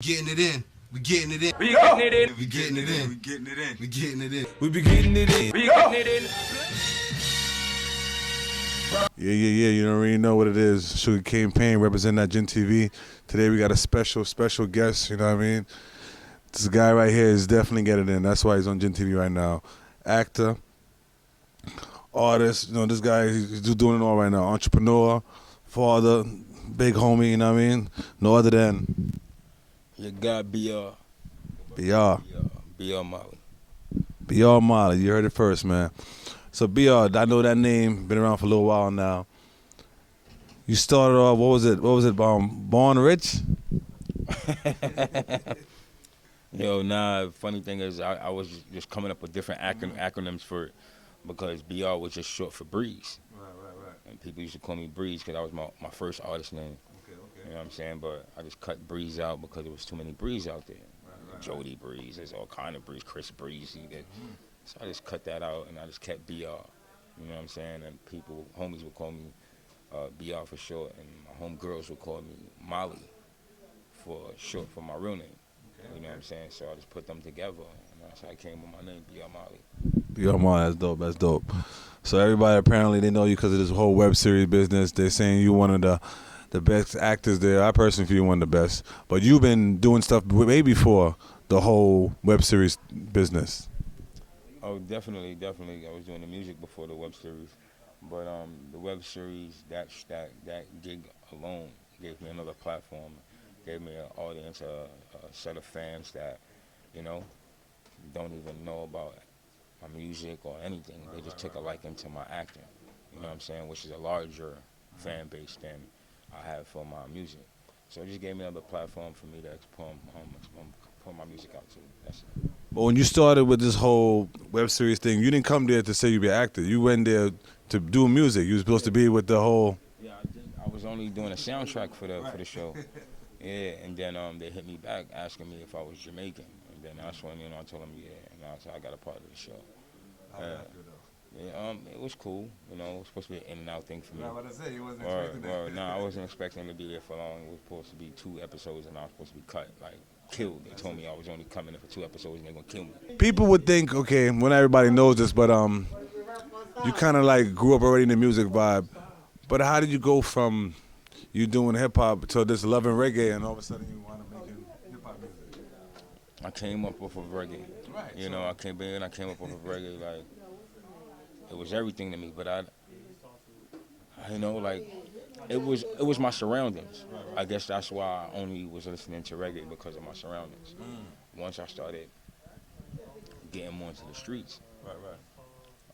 Getting it in. We getting it in. We getting it in. We getting it in. We getting it in. We getting it in. We be getting it in. We getting it in. Yeah. You already know what it is. Sugar Campaign representing that Gintv. Today we got a special guest. You know what I mean? This guy right here is definitely getting it in. That's why he's on Gintv right now. Actor, artist. You know, this guy, he's doing it all right now. Entrepreneur, father, big homie. You know what I mean? No other than You got BR. Brmalie. Brmalie. You heard it first, man. So BR, I know that name. Been around for a little while now. You started off. What was it? Born Rich. Funny thing is, I was just coming up with different acronyms for it because BR was just short for Breeze. Right. And people used to call me Breeze because that was my first artist name. Okay. You know what I'm saying? But I just cut Breeze out because there was too many Breeze out there. Right. Jody Breeze, there's all kind of Breeze, Chris Breeze. So I just cut that out and I just kept BR. You know what I'm saying? And homies would call me BR for short, and my homegirls would call me Molly for short for my real name. You know what I'm saying? So I just put them together, and that's how I came with my name, Brmalie. Brmalie, that's dope. So everybody apparently they know you because of this whole web series business. They're saying you one of the best actors there. I personally feel you one of the best. But you've been doing stuff way before the whole web series business. Oh, definitely. I was doing the music before the web series, but the web series that gig alone gave me another platform, gave me an audience, a set of fans that, don't even know about my music or anything. They just took a liking to my acting. You know what I'm saying? Which is a larger fan base than I have for my music. So it just gave me another platform for me to put my music out to. That's it. But when you started with this whole web series thing, you didn't come there to say you'd be an actor. You went there to do music. You were supposed to be with the whole. Yeah, I was only doing a soundtrack for the show. Yeah, and then they hit me back asking me if I was Jamaican, and then that's when I told them and I said I got a part of the show. It was cool. It was supposed to be an in and out thing for me. No, what I said, you wasn't expecting that. No, I wasn't expecting to be there for long. It was supposed to be 2 episodes, and I was supposed to be cut, killed. They told me I was only coming in for 2 episodes, and they're gonna kill me. People would think, okay, when everybody knows this, but you kind of grew up already in the music vibe. But how did you go from you doing hip hop to this loving reggae, and all of a sudden you want to make hip hop music? I came up off of reggae. Right. I came up off of reggae. It was everything to me. But it was my surroundings. Right. I guess that's why I only was listening to reggae, because of my surroundings. Once I started getting more into the streets, Right.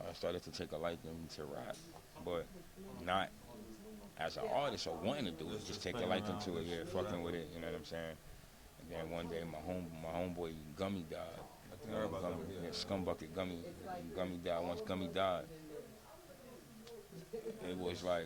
I started to take a liking to rap, but not as an artist or wanting to do it. Just take a liking to it, fucking with it. You know what I'm saying? And then one day my homeboy Gummy died. Scumbucket Gummy died. Once Gummy died, it was I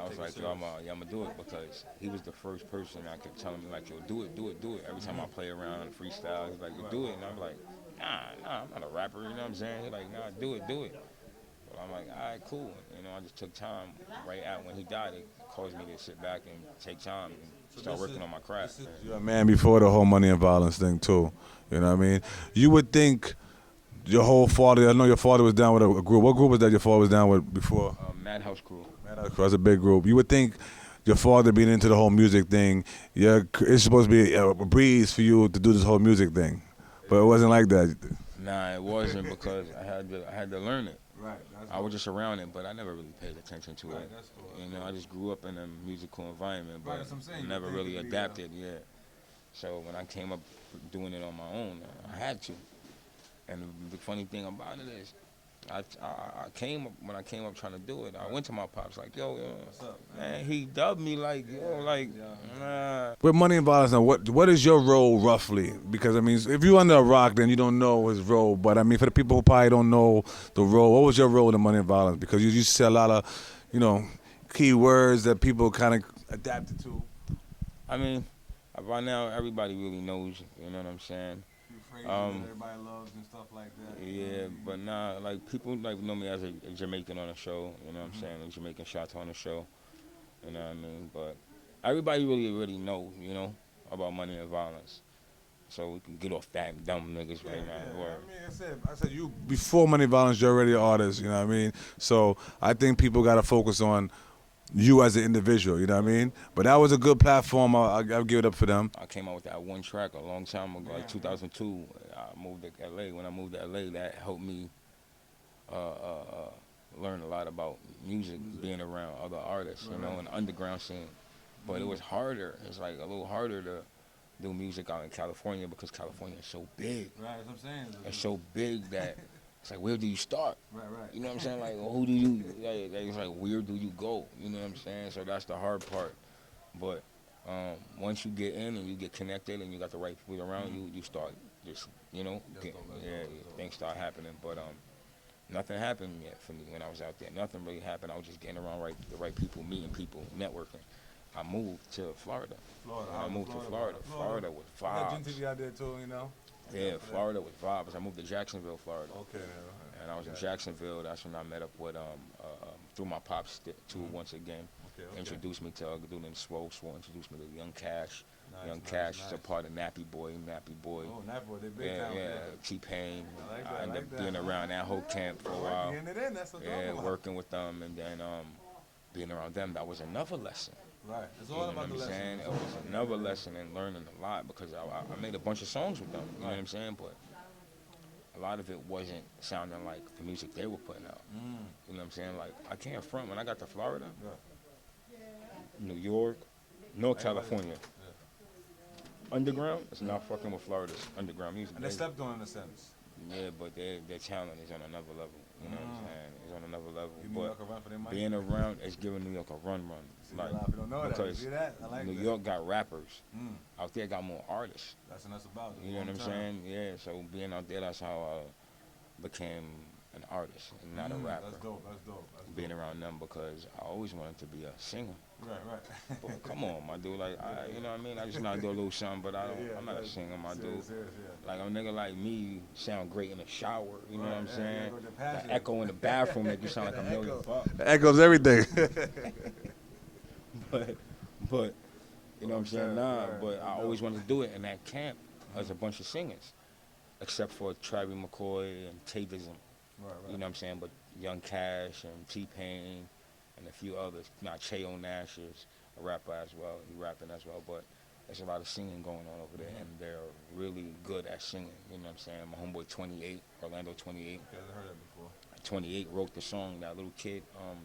was like, yo, I'm gonna do it, because he was the first person that kept telling me, yo, do it. Every time I play around and freestyle, he's like, yo, do it. And I'm like, nah, I'm not a rapper, you know what I'm saying? He's like, nah, do it. But I'm like, all right, cool. I just took time right out when he died. It caused me to sit back and take time and start working on my craft. You're a man before the whole money and violence thing too. You know what I mean? You would think your whole father. I know your father was down with a group. What group was that your father was down with before? Madhouse Crew. Madhouse Crew. That's a big group. You would think your father being into the whole music thing, it's supposed to be a breeze for you to do this whole music thing, but it wasn't like that. Nah, it wasn't, because I had to learn it. Right. I was just around it, but I never really paid attention to it. That's cool. I just grew up in a musical environment, but that's what I'm saying. never really adapted. So when I came up doing it on my own, I had to. And the funny thing about it is, when I came up trying to do it, I went to my pops yo, what's up, man, he dubbed me With money and violence now, what is your role roughly? Because if you're under a rock, then you don't know his role. But for the people who probably don't know the role, what was your role in the money and violence? Because you used to say a lot of, key words that people kind of adapted to. By now everybody really knows. You know what I'm saying? Phrases that everybody loves and stuff like that. Yeah, but nah, people know me as a Jamaican on the show. You know what I'm saying? A Jamaican shot on the show. You know what I mean? But everybody really know. about money and violence, so we can get off that dumb niggas right now. Word. I mean, I said you before Money Violence, you're already an artist. You know what I mean? So I think people got to focus on you as an individual. You know what I mean? But that was a good platform. I'll give it up for them. I came out with that one track a long time ago, like 2002. I moved to LA. When I moved to LA, that helped me learn a lot about music, being around other artists, you know, in the underground scene. But it was harder. It's like a little harder to do music out in California because California is so big. Right, that's what I'm saying. It's so big that it's like, where do you start? Right. You know what I'm saying? Like, who do you? It's like, where do you go? You know what I'm saying? So that's the hard part. But once you get in and you get connected and you got the right people around you, you start just, you know, things start happening. But nothing happened yet for me when I was out there. Nothing really happened. I was just getting around the right people, meeting people, networking. I moved to Florida. I moved to Florida. Florida was vibes. Gintv out there too, you know. Yeah, Florida was vibes. I moved to Jacksonville, Florida. Okay. And I was in Jacksonville. That's when I met up with through my pops too once again. Okay. Introduced me to a dude named Swole. Introduced me to Young Cash. Young Nice. Cash is a part of Nappy Boy. Oh, Nappy Boy, they big Yeah, now. yeah. T-Pain. I like that, I ended up that. being around that whole camp for a while. Getting it in, that's what I'm talking Yeah, about. working with them, and then being around them. That was another lesson. Right, it's You all know about what the I'm saying? lesson. It was another lesson in learning a lot because I made a bunch of songs with them. You know what I'm saying? But a lot of it wasn't sounding like the music they were putting out. You know what I'm saying? Like, I can't front. When I got to Florida, New York, North California, underground, it's not fucking with Florida's underground music. And they slept on in a sense. Yeah, but their talent is on another level. You know what I'm saying? It's on another level. Give New York a run for their money. Being around is giving New York a run. See, a lot of people don't know that. You see that? I like New that. York got rappers. Out there got more artists. That's what that's about. You know what I'm saying? Yeah, so being out there, that's how I became an artist and not a rapper. That's dope. Being around them because I always wanted to be a singer. Right. But come on, my dude. Like, you know what I mean? I just know I do a little something, but I'm not a singer, my dude. Like, a nigga like me sound great in the shower. You know what I'm saying? The echo in the bathroom make you sound like a million bucks. Echoes everything. but you know what I'm saying? But I always wanted to do it in that camp as a bunch of singers, except for Travis McCoy and Tavism. You know what I'm saying? But Young Cash and T-Pain and a few others. Now, Cheo Nash is a rapper as well. He's rapping as well. But there's a lot of singing going on over there, and they're really good at singing. You know what I'm saying? My homeboy 28, Orlando 28. Yeah, I heard that before. 28 wrote the song that little kid,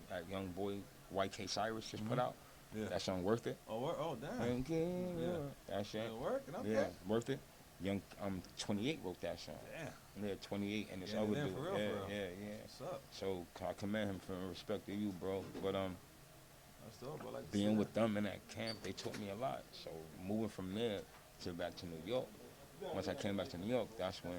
that young boy, YK Cyrus, just put out. Yeah. That song, Worth It. Oh, damn. That shit. Working, okay. Yeah, Worth It. Young 28 wrote that song. Damn. Yeah, 28 and this Yeah, other for dude. real, Yeah. What's up? So I commend him for respect to you, bro. But That's dope. I like to being see with them in that camp, they taught me a lot. So moving from there to back to New York. Once I came back to New York, that's when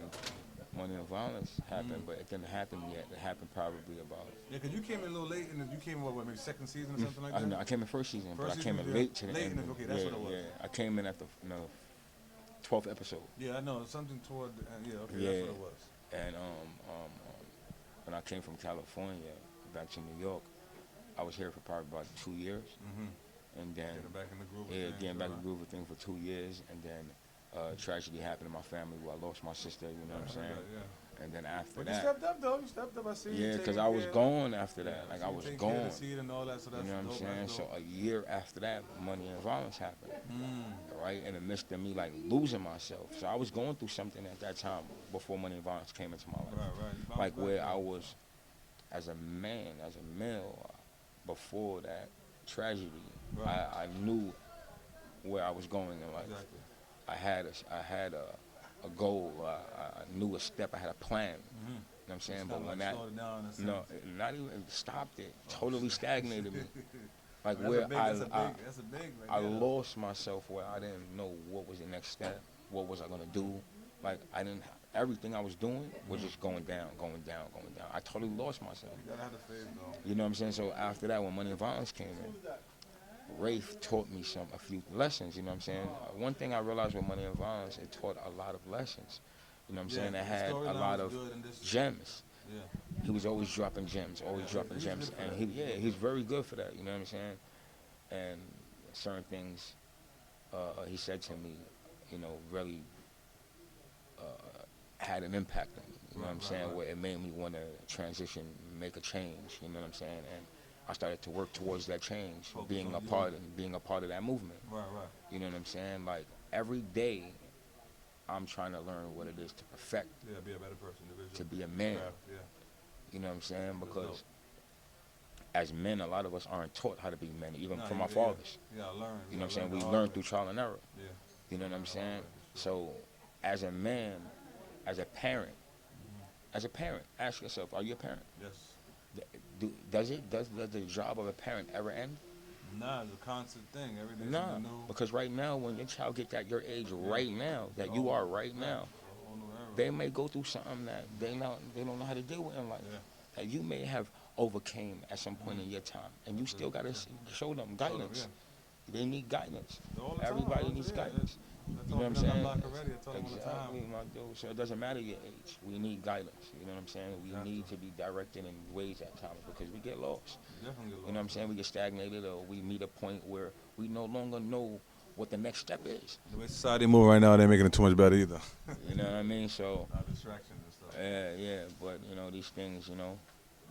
Money and Violence happened, but it didn't happen yet. It happened probably about. Yeah, because you came in a little late, and you came in, what, maybe second season or something like that? No, I came in first season, but I First came season, in yeah. late to the Late end. in the- okay, that's what it was. Yeah, I came in at the 12th episode. Yeah, I know something toward. Yeah, okay, Yeah. that's what it was. And when I came from California back to New York, I was here for probably about 2 years, and then Getting back in the groove. getting back in the groove of things for 2 years, and then tragedy happened in my family where I lost my sister. You know what I'm saying? And then after But that, you stepped up though. You stepped up. I see. yeah, because I was gone after that. Like I was gone. You know what I'm saying? So a year after that, Money and Violence happened. Right in the midst of me like losing myself. So I was going through something at that time before Money and Violence came into my life. Right. Like where I was, as a man, as a male, before that tragedy, I knew where I was going in life. Exactly. I had a goal. I knew a step. I had a plan. You know what I'm saying? But when that, no, not even stopped it. Totally stagnated me. Like where I lost myself, where I didn't know what was the next step. What was I gonna do? Like I didn't. Everything I was doing was just going down. I totally lost myself. You gotta have the faith, though. You know what I'm saying? So after that, when Money and Violence came in, Rafe taught me a few lessons. You know what I'm saying? One thing I realized with Money and Violence, it taught a lot of lessons. You know what I'm saying? It had a lot of gems. Yeah. He was always dropping gems, and he's very good for that. You know what I'm saying? And certain things he said to me, really had an impact on me. You know what I'm saying? Where it made me want to transition, make a change. You know what I'm saying? And I started to work towards that change, being a part of that movement. Right. You know what I'm saying? Like every day, I'm trying to learn what it is to perfect, Yeah, be a better person, individual. to be a man. Yeah. You know what I'm saying? That's Because dope. as men, a lot of us aren't taught how to be men, even Nah, from yeah, our fathers. Yeah, learn. You know what I'm saying? the We hard learn way. through trial and error. Yeah. You know what I'm saying? way, for So, as a man, as a parent, ask yourself: are you a parent? Yes. Does the job of a parent ever end? Nah, it's a constant thing. Every day Nah, something new. because right now, when your child gets at your age right now, that you are right now, A whole new era. they may go through something that they don't know how to deal with in life. Yeah. That you may have overcame at some point in your time, and you still gotta show them guidance. They need guidance. All the time, Everybody bro. needs Yeah, guidance. That's You know what I'm all saying? Block already. I tell them all the Exactly, time. my dude. So it doesn't matter your age. We need guidance. You know what I'm saying? We need to be directed in ways at times because we get lost. Definitely. You know what I'm saying? We get stagnated, or we meet a point where we no longer know what the next step is. The way society move right now, they're making it too much better either. You know what I mean? So Distractions and stuff. yeah. But these things,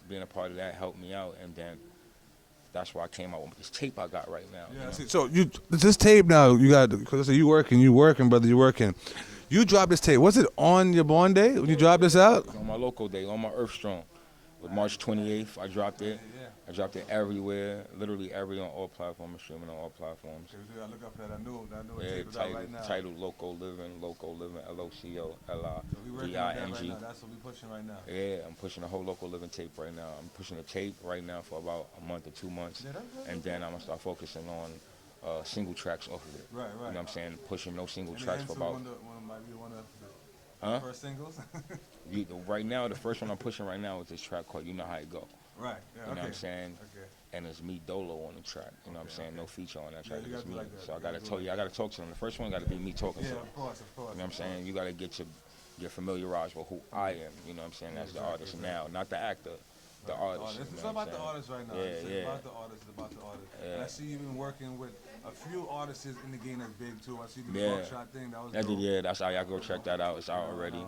being a part of that helped me out, and then that's why I came out with this tape I got right now. Yeah, you know? see, so this tape now, you got, because I said you working, brother, you working. You dropped this tape. Was it on your born day when you dropped this out? On my local day, on my Earth Strong. With March 28th, I dropped it. I dropped it everywhere, literally on all platforms, streaming on all platforms. Okay, so I look up for that. I knew Yeah, tape was out right now. titled Local Living, LOCOLiving, So we working on that right now. That's what we pushing right now. Yeah, I'm pushing a whole Local Living tape right now. I'm pushing the tape right now for about a month or 2 months. And then I'm going to start focusing on single tracks off of it. Right. You know what I'm saying? Pushing no single And tracks for about... One might be one of Huh? the first singles. Right now, the first one I'm pushing right now is this track called You Know How It Go. Right. Yeah, You know what I'm saying? Okay. And it's me Dolo on the track. You know what I'm saying? No feature on that track. you It's gotta do me. like that. So I You gotta gotta tell do you, I gotta talk to them. The first one gotta be me talking to Yeah, them. of course. You know what I'm saying? You gotta get familiarized with who I am. You know what I'm saying? As the artist now, not the actor. The artist. It's about the artist right now. Yeah, It's about the artist. Yeah. And I see you been working with a few artists in the game that's big too. I see the Yeah. Buckshot thing. That was dope. Yeah, that's how y'all go check that out. It's out already.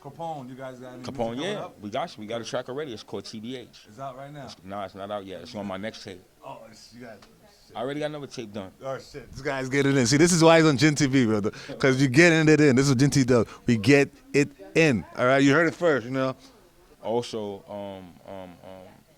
Capone, you guys got any Capone, music coming yeah. up? We got a track already. It's called TBH. It's out right now. No, it's not out yet. It's on my next tape. Oh, you got I already got another tape done. Oh shit! This guy's getting it in. See, this is why he's on Gintv, brother. Because you're getting it in. This is what Gintv does. We get it in. All right, you heard it first. Also,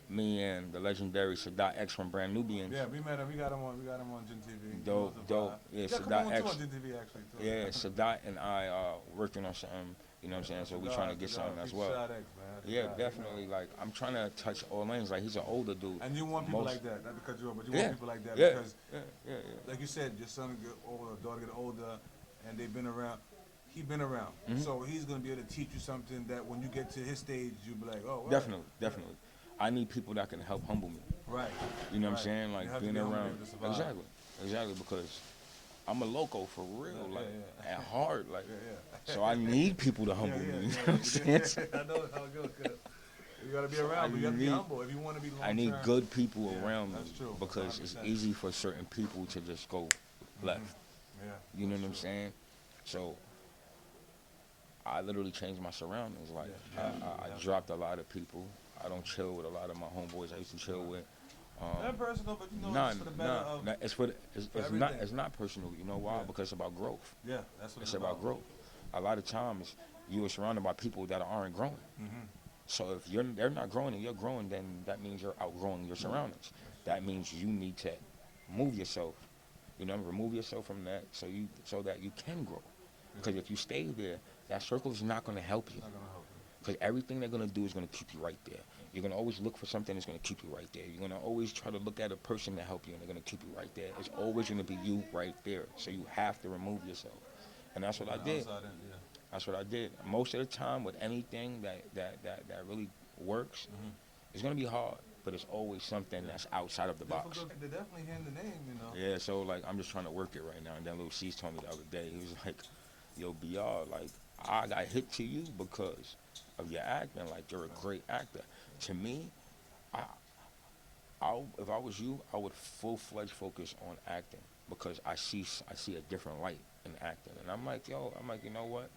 me and the legendary Sadat X from Brand Nubians. Yeah, we met him. We got him on Gintv. Dope. Yeah, Sadat Sadat X. on Gintv actually too. Yeah, Sadat and I are working on something. You know what I'm saying? So we trying to get something as well. Sadat X, man. Yeah, definitely. Like I'm trying to touch all lanes. Like he's an older dude. And you want people like that, not because you're, but you want people like that Yeah. because, Yeah. like you said, your son get older, daughter get older, and they've been around. He's been around, so he's gonna be able to teach you something that when you get to his stage, you'll be like, oh, wow. Definitely. I need people that can help humble me. Right. You know what I'm saying? Like You have to being be humble around. to survive. Exactly. Because I'm a loco for real, like at heart, like. Yeah. So I need people to humble me. You know what I'm saying? I know how it goes. Good. You gotta be around, but you gotta be humble if you want to be long term. I need good people around me that's true. because it's 100%. easy for certain people to just go left. Yeah. You know what I'm saying? So I literally changed my surroundings. Like I dropped a lot of people. I don't chill with a lot of my homeboys I used to chill with. Not personal, but you know, it's for the better of. It's not personal. You know why? Yeah. Because it's about growth. Yeah, that's what It's about growth. A lot of times you are surrounded by people that aren't growing. So if they're not growing and you're growing, then that means you're outgrowing your surroundings. That means you need to move yourself. Remove yourself from that so that you can grow. Because if you stay there, that circle is not going to help you. Because everything they're going to do is going to keep you right there. You're going to always look for something that's going to keep you right there. You're going to always try to look at a person to help you, and they're going to keep you right there. It's always going to be you right there. So you have to remove yourself. And that's what I did. That's what I did. Most of the time with anything that really works, it's going to be hard, but it's always something that's outside of the box. They're definitely hearing the name, Yeah, so like I'm just trying to work it right now. And then Lil C's told me the other day, he was like, yo, BR, like I got hit to you because of your acting. Like you're a great actor. To me, if I was you, I would full-fledged focus on acting. because I see a different light in acting, and I'm like, you know what?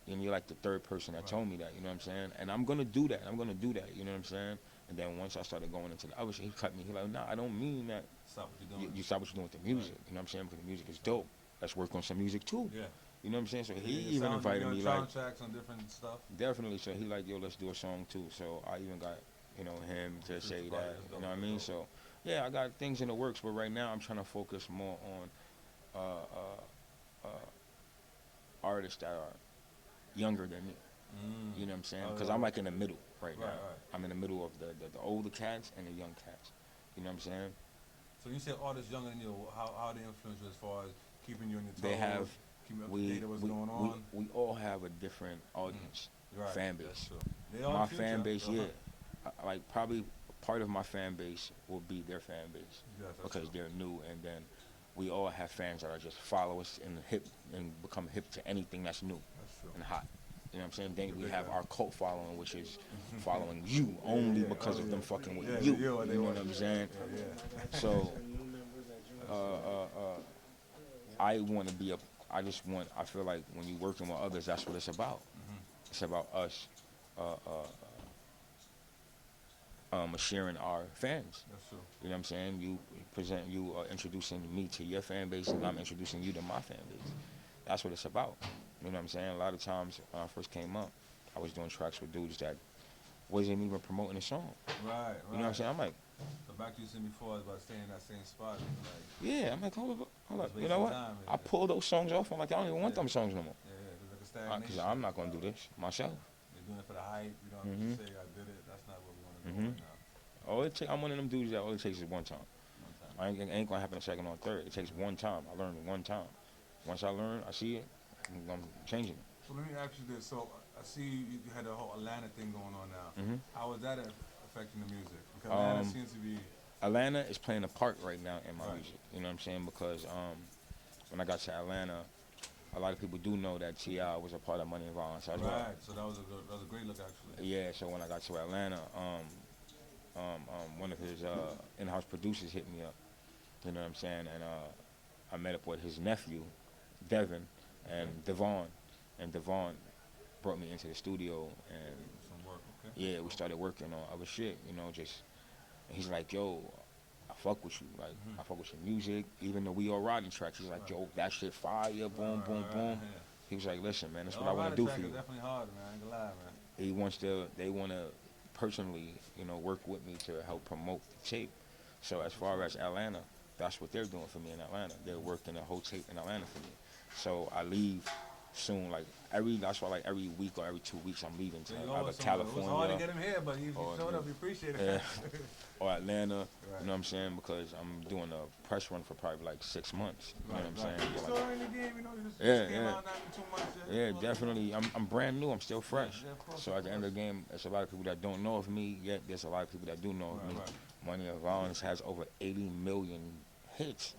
And you're like the third person that told me that, you know what I'm saying? And I'm gonna do that. You know what I'm saying? And then once I started going into the other shit, he cut me. He like, nah, I don't mean that. Stop what you're doing. You stop what you're doing with the music. You know what I'm saying? Because the music is dope. Let's work on some music too. Yeah. You know what I'm saying? So he Yeah, even invited me, like, tracks on different stuff. definitely. So he like, yo, let's do a song too. So I even got, him to say that. You know what I mean? So yeah, I got things in the works, but right now I'm trying to focus more on artists that are younger than me. You know what I'm saying? Because I'm like in the middle right now. I'm in the middle of the older cats and the young cats. You know what I'm saying? So you say artists younger than you, how they influence you as far as keeping you on your toes? They have. Keeping up to date with what's going on? We all have a different audience, fan base. My fan base, like probably part of my fan base will be their fan base because they're new, and then we all have fans that are just followers and become hip to anything that's new and hot. You know what I'm saying? Then we have our cult following, which is following you only because of them fucking with you. You know what I'm saying? So, I want to be I feel like when you're working with others, that's what it's about. It's about us sharing our fans. That's true. You know what I'm saying? You are introducing me to your fan base, and I'm introducing you to my fan base. That's what it's about. You know what I'm saying? A lot of times when I first came up, I was doing tracks with dudes that wasn't even promoting the song. Right. You know what I'm saying? I'm like, so back to you said before about staying in that same spot. Like, yeah, I'm like, hold up. You know what? I pull those songs off. I'm like, I don't even want them songs no more. Because I'm not going to do this myself. You're doing it for the hype. You don't have to say I did it. That's not what we want to do right now. I'm one of them dudes that all it takes is one time. I ain't going to happen a second or third. It takes one time. I learned one time. Once I learn, I see it, I'm changing it. So let me ask you this. So I see you had a whole Atlanta thing going on now. How is that affecting the music? Because Atlanta seems to be... Atlanta is playing a part right now in my music. You know what I'm saying? Because when I got to Atlanta, a lot of people do know that T.I. was a part of Money and Violence as well. Right, so that was a great look, actually. Yeah, so when I got to Atlanta, one of his in-house producers hit me up. You know what I'm saying? And I met up with his nephew, Devin, and Devon. And Devon brought me into the studio, and some work, yeah, we started working on other shit, and he's like, yo, I fuck with you, like, I fuck with your music, even though we all riding tracks, he's like, yo, that shit fire, boom, boom, boom. Yeah. He was like, listen, man, that's what I want to do for you. Definitely hard, man, I ain't gonna lie, man. They want to personally, work with me to help promote the tape. So as far as Atlanta, that's what they're doing for me in Atlanta. They're working a whole tape in Atlanta for me. So I leave soon, that's why every week or every 2 weeks I'm leaving to either California. It was hard to get him here, but he showed up. We appreciate it. Yeah. Or Atlanta, you know what I'm saying? Because I'm doing a press run for probably like 6 months. You know what I'm saying? You're still in the game, you just came out not even 2 months yet. Yeah, definitely. I'm brand new. I'm still fresh. So at the end of the game, there's a lot of people that don't know of me yet. There's a lot of people that do know of me. Money and Violence has over 80 million hits.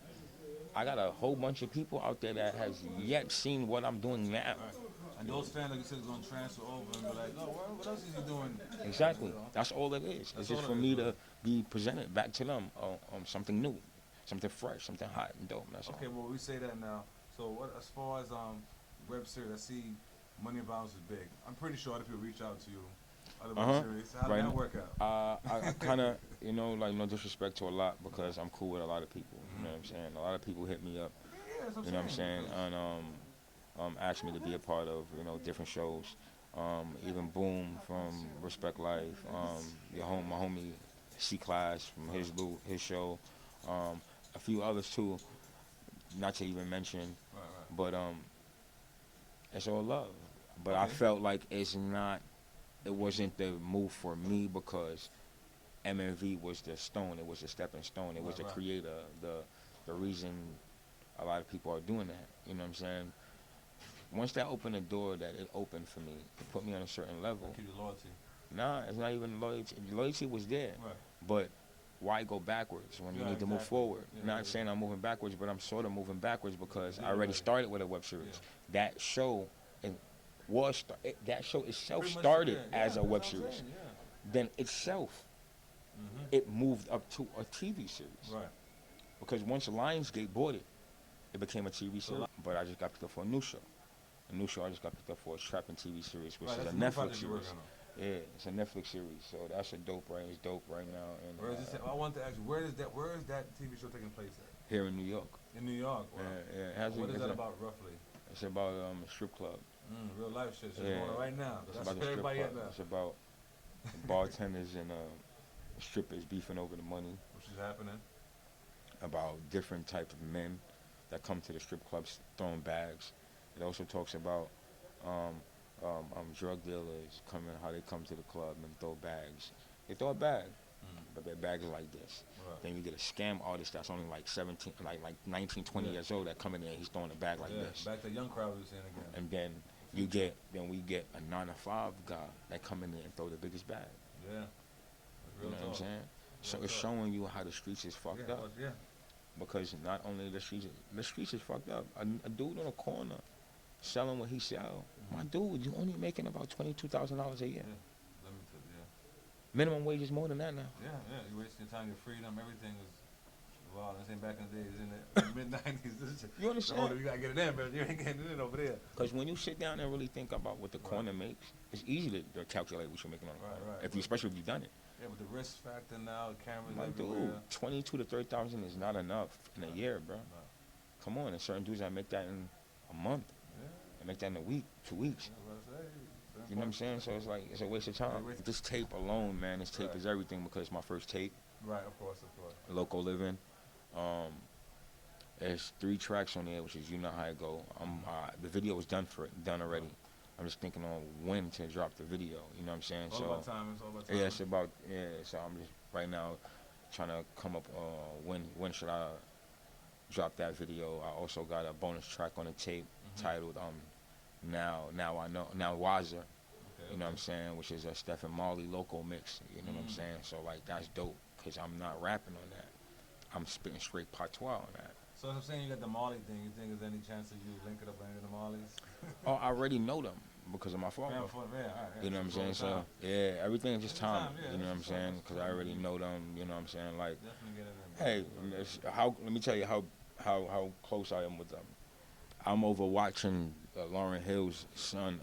I got a whole bunch of people out there that has yet seen what I'm doing now. And those fans, like you said, is going to transfer over and be like, oh, what else is he doing? Exactly. That's all it is. It's just for me to be presented back to them on something new, something fresh, something hot and dope. That's okay, well, we say that now. So as far as web series, I see Money and Violence is big. I'm pretty sure other people reach out to you. Other web series. How did that work out? I kind of, no disrespect to a lot because I'm cool with a lot of people. You know what I'm saying? A lot of people hit me up. You know what I'm saying? And asked me to be a part of, different shows. Even Boom from Respect Life. My homie C-Class from his show. A few others too, not to even mention. But it's all love. But I felt like it wasn't the move for me because MNV was the stone. It was the stepping stone. It was the creator, the reason a lot of people are doing that. You know what I'm saying? Once that opened the door that it opened for me, it put me on a certain level. Keep your loyalty. Nah, it's not even loyalty. Loyalty was there. But why go backwards when you need to move forward? Not saying I'm moving backwards, but I'm sort of moving backwards because I already started with a web series. That show itself started as a web series. Then itself, it moved up to a TV series. Because once Lionsgate bought it, it became a TV series. But I just got picked up for a new show. A new show I just got picked up for a trapping TV series, which is a Netflix series. Yeah, it's a Netflix series, so that's a dope right. It's dope right now. And where is this? I want to ask you, where is that TV show taking place at? Here in New York. In New York. Wow. Yeah. What is that about roughly? It's about a strip club. Real life shit. Going on right now. It's about the strip club. It's about bartenders and strippers beefing over the money. Which is happening. About different types of men that come to the strip clubs throwing bags. It also talks about drug dealers how they come to the club and throw bags. They throw a bag, but their bags are like this. Right. Then you get a scam artist that's only like 17, like 19, 20 years old that come in there and he's throwing a bag like this. Back to young crowd we was saying again. And then we get a 9-to-5 guy that come in there and throw the biggest bag. Yeah. You know what I'm saying? So it's showing you how the streets is fucked up. Yeah. Because not only the streets is fucked up. A dude on a corner selling what he sell. My dude, you only making about $22,000 a year. Minimum wage is more than that now. Yeah. You wasting your time, your freedom, everything is wild. This ain't back in the days, in the mid-90s. You understand? You gotta get it in, but you ain't getting it in over there. Because when you sit down and really think about what the corner makes, it's easy to calculate what you're making on the corner. Especially if you've done it. Yeah, with the risk factor now, cameras my everywhere. Dude, 22 to 30,000 is not enough in a year, bro. No. Come on, there's certain dudes that make that in a month. Yeah. They make that in a week, 2 weeks. You know what I'm saying? So it's like, it's a waste of time. This tape alone, man, this tape is everything because it's my first tape. Right, of course. Local Living. There's 3 tracks on there, which is You Know How It Go. The video was done already. I'm just thinking on when to drop the video. You know what I'm saying? All about time. Yeah, so I'm just right now trying to come up when should I drop that video. I also got a bonus track on the tape titled Now I Know, Now Wiser. You know what I'm saying? Which is a Brmalie local mix. You know what I'm saying? So like that's dope because I'm not rapping on that. I'm spitting straight patois on that. So I'm saying you got the Marley thing. You think there's any chance that you link it up with any of the Marleys? Oh, I already know them because of my father. You know what I'm saying? So yeah, everything is just time. You know what I'm saying? Because I already know them. You know what I'm saying? Like, hey, let me tell you how close I am with them. I'm over watching Lauryn Hill's son,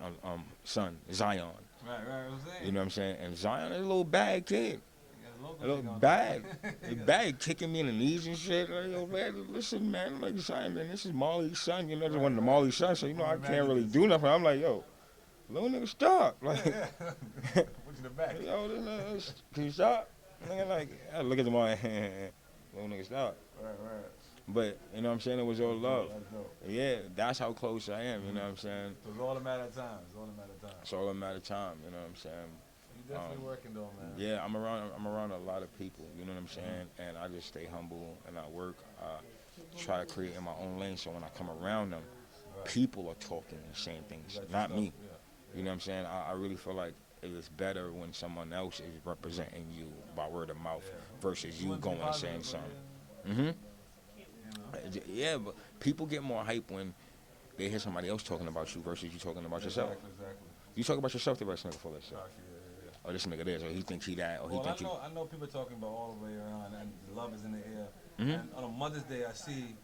Zion. Right, I'm saying. You know what I'm saying? And Zion is a little bag kid. A little bag kicking me in the knees and shit. Like, yo, man, listen, man, like Zion, man, this is Marley's son. You know, this is one of the Marley's sons, so you know I can't really do nothing. I'm like, yo, little nigga, stop. Like, what's in the back? Yo, can you stop? Nigga, like, I look at the Marley, little nigga, stop. Right. But, you know what I'm saying, it was all love. Yeah, that's how close I am, you know what I'm saying? So it's all a matter of time. It's all a matter of time, you know what I'm saying? You're definitely working though, man. Yeah, I'm around a lot of people, you know what I'm saying? And I just stay humble and I work. I try to create in my own lane so when I come around them, people are talking and saying things, not me. You know what I'm saying? I really feel like it is better when someone else is representing you by word of mouth versus you going and saying something. Yeah, but people get more hype when they hear somebody else talking about you versus you talking about yourself. Exactly. You talk about yourself, the rest nigga full of shit. Or this nigga this, or he thinks he that, or he thinks I know people talking about all the way around, and love is in the air. And on a Mother's Day, I see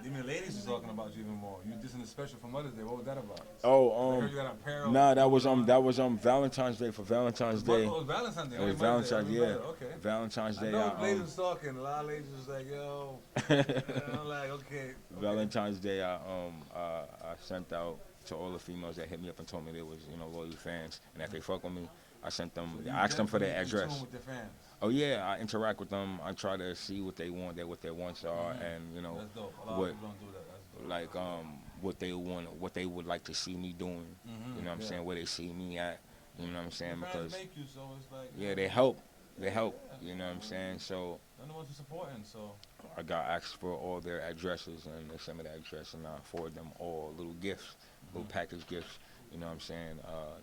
even ladies are talking about you even more. You did something special for Mother's Day. What was that about? Oh, I heard you got apparel. Nah, that was Valentine's Day for Valentine's Day. It was Valentine's Day. It was Valentine's Day. Okay. Valentine's Day. I know ladies was talking. A lot of ladies was like, yo. I'm like, okay. Valentine's Day, I sent out to all the females that hit me up and told me they was loyal fans and that they fuck with me. I sent them. I asked them for their address. With their fans. Oh yeah, I interact with them. I try to see what they want, what their wants are, and That's dope. A lot of people don't do that. That's dope. like what they want, what they would like to see me doing. You know what I'm saying? Where they see me at. You know what I'm saying? Because make you, so it's like, they help. They help. You know what I'm saying? So they're the ones who supporting. So I got asked for all their addresses, and they sent me the address, and I forward them all little gifts, little package gifts. You know what I'm saying?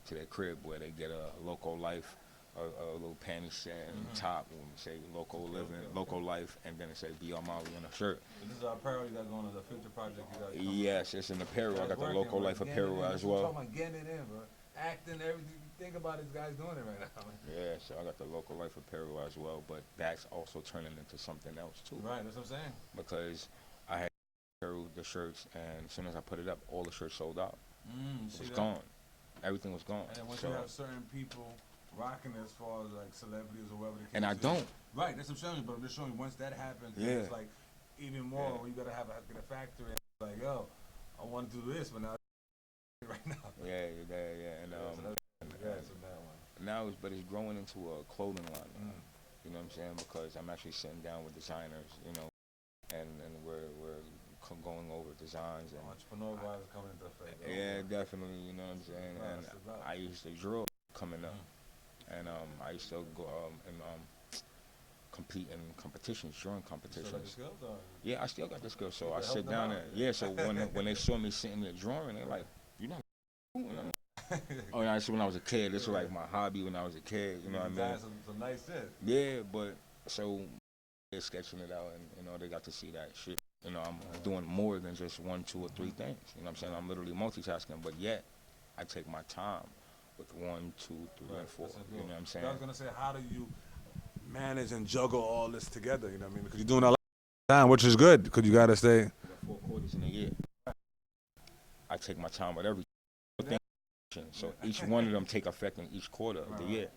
To their crib where they get a local life. A little panty set and top and say local living, local life, and then it say Brmalie on the shirt. So this is our apparel you got going on the future project you got. Yes, it's an apparel. I got the local life apparel as well. I'm talking about getting it in, bro. Acting, everything. think about these guys doing it right now. Yeah, so I got the local life apparel as well, but that's also turning into something else too. Right, that's what I'm saying. Because I had the shirts, and as soon as I put it up, all the shirts sold out. It was gone. Everything was gone. And then once so, you have certain people rocking as far as like celebrities or whatever the case and I is. don't. Right, that's what I'm showing you, but I'm just showing you once that happens, then it's like even more when you gotta get a factory and like, yo, I want to do this, but now right now. Yeah, and So that one. now it's growing into a clothing line. You know what I'm saying? Because I'm actually sitting down with designers, you know, and we're going over designs and Entrepreneur vibes coming into effect. yeah, definitely. You know what I'm saying? And I used to draw coming up, and I used to go and compete in competitions, drawing competitions. Yeah, I still got the skill. So I sit down there. Yeah, so when they saw me sitting there drawing, they're like, "You're not." Oh, yeah, that's when I was a kid. This was like my hobby when I was a kid. You know what I mean? Some nice shit. Yeah, but so they're sketching it out, and you know they got to see that shit. You know, I'm doing more than just 1, 2, or 3 things. You know what I'm saying? I'm literally multitasking, but yet I take my time with 1, 2, 3, and 4. You know what I'm saying? I was gonna say, how do you manage and juggle all this together? You know what I mean? Because you're doing a lot of time, which is good, because you gotta stay. We got 4 quarters in a year. I take my time with everything. So each one of them take effect in each quarter of the year.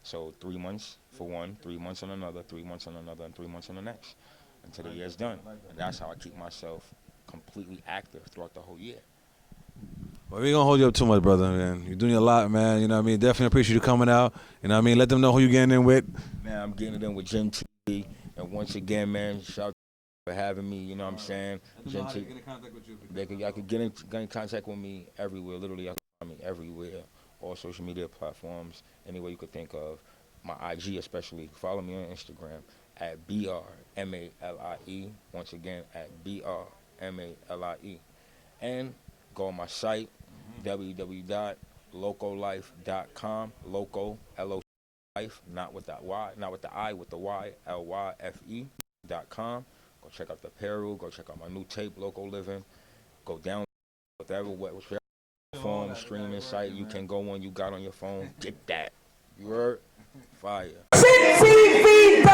So 3 months for one, 3 months on another, 3 months on another, and 3 months on the next, until the year's done. And that's how I keep myself completely active throughout the whole year. Well, we ain't gonna hold you up too much, brother, man. You're doing a lot, man. You know what I mean? Definitely appreciate you coming out. You know what I mean? Let them know who you getting in with. Man, I'm getting it in with Gintv. And once again, man, shout out for having me. You know what I'm saying? How to get in contact with you? I could get in contact with me everywhere. Literally, I can find me everywhere. All social media platforms, any way you could think of. My IG especially. Follow me on Instagram at BRMALIE. Once again, at BRMALIE. And go on my site, www.locolife.com. Loco, L-O-Life, not with that Y, not with the I, with the Y, LYFE.com. Go check out the apparel. Go check out my new tape, Loco Living. Go down whatever platform, streaming site you can go on, you got on your phone. Get that. You heard? Fire. Gintv.com.